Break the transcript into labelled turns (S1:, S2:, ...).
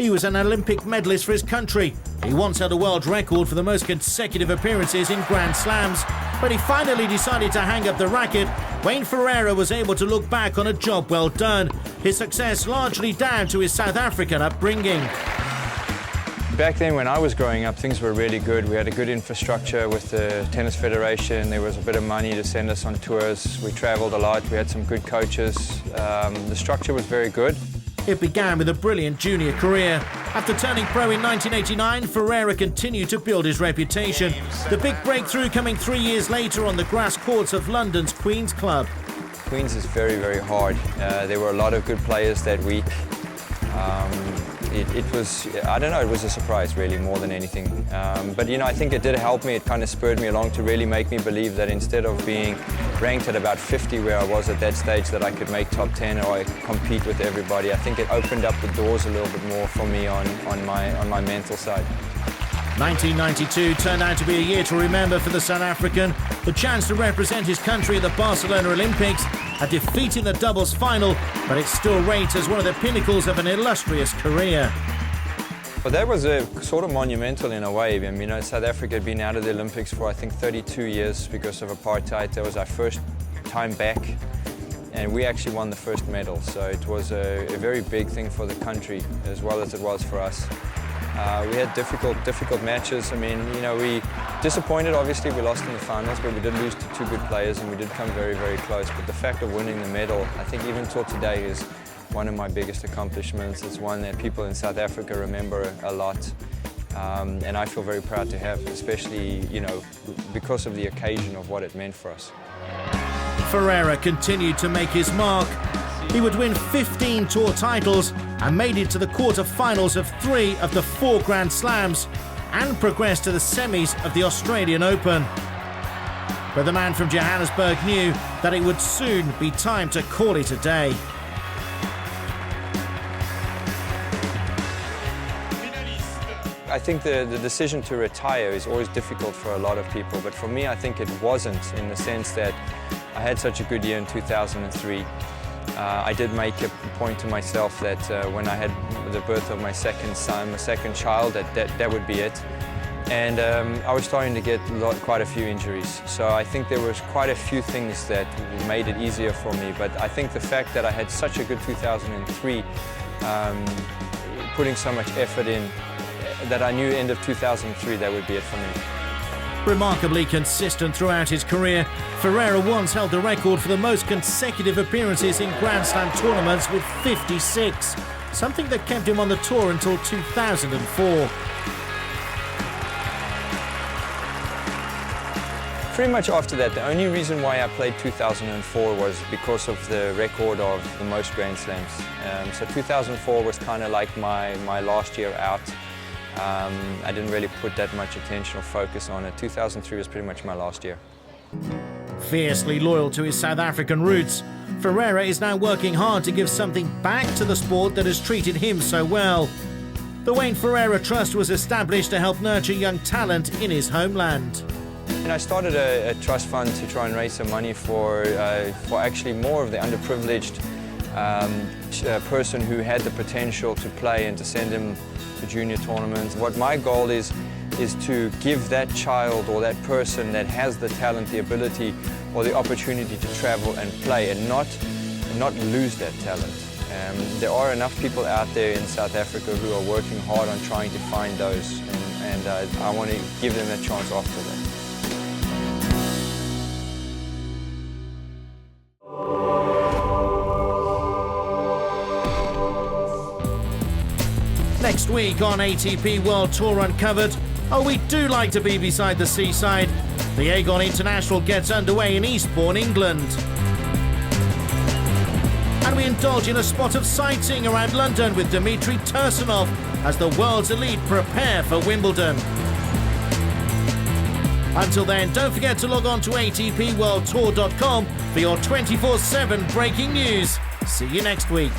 S1: He was an Olympic medalist for his country. He once held a world record for the most consecutive appearances in Grand Slams. When he finally decided to hang up the racket, Wayne Ferreira was able to look back on a job well done. His success largely down to his South African upbringing.
S2: Back then when I was growing up, things were really good. We had a good infrastructure with the Tennis Federation. There was a bit of money to send us on tours. We traveled a lot. We had some good coaches. The structure was very good.
S1: It began with a brilliant junior career. After turning pro in 1989, Ferreira continued to build his reputation. The big breakthrough coming 3 years later on the grass courts of London's Queen's Club.
S2: Queen's is very, very hard. There were a lot of good players that week. It was, I don't know, it was a surprise really more than anything. But you know, I think it did help me. It kind of spurred me along to really make me believe that instead of being ranked at about 50 where I was at that stage, that I could make top 10 or I compete with everybody. I think it opened up the doors a little bit more for me on my mental side.
S1: 1992 turned out to be a year to remember for the South African. The chance to represent his country at the Barcelona Olympics, a defeat in the doubles final, but it's still rated as one of the pinnacles of an illustrious career.
S2: But that was a sort of monumental in a way. I mean, you know, South Africa had been out of the Olympics for I think 32 years because of apartheid. That was our first time back, and we actually won the first medal. So it was a very big thing for the country as well as it was for us. We had difficult matches. I mean, you know, we disappointed, obviously, we lost in the finals, but we did lose to two good players and we did come very, very close. But the fact of winning the medal, I think even till today, is one of my biggest accomplishments. It's one that people in South Africa remember a lot. And I feel very proud to have, especially, you know, because of the occasion of what it meant for us.
S1: Ferreira continued to make his mark. He would win 15 tour titles and made it to the quarter-finals of 3 of the 4 Grand Slams and progressed to the semis of the Australian Open. But the man from Johannesburg knew that it would soon be time to call it a day.
S2: I think the decision to retire is always difficult for a lot of people, but for me I think it wasn't, in the sense that I had such a good year in 2003. I did make a point to myself that when I had the birth of my second son, my second child, that would be it. And I was starting to get quite a few injuries. So I think there was quite a few things that made it easier for me. But I think the fact that I had such a good 2003, putting so much effort in, that I knew end of 2003 that would be it for me.
S1: Remarkably consistent throughout his career, Ferreira once held the record for the most consecutive appearances in Grand Slam tournaments with 56, something that kept him on the tour until 2004.
S2: Pretty much after that, the only reason why I played 2004 was because of the record of the most Grand Slams. So 2004 was kind of like my last year out. I didn't really put that much attention or focus on it. 2003 was pretty much my last year.
S1: Fiercely loyal to his South African roots, Ferreira is now working hard to give something back to the sport that has treated him so well. The Wayne Ferreira Trust was established to help nurture young talent in his homeland.
S2: And I started a trust fund to try and raise some money for actually more of the underprivileged person who had the potential to play, and to send him to junior tournaments. What my goal is to give that child or that person that has the talent, the ability or the opportunity to travel and play, and not lose that talent. There are enough people out there in South Africa who are working hard on trying to find those, and I want to give them that chance after that.
S1: Next week on ATP World Tour Uncovered, we do like to be beside the seaside. The Aegon International gets underway in Eastbourne, England. And we indulge in a spot of sightseeing around London with Dmitry Tursunov as the world's elite prepare for Wimbledon. Until then, don't forget to log on to atpworldtour.com for your 24/7 breaking news. See you next week.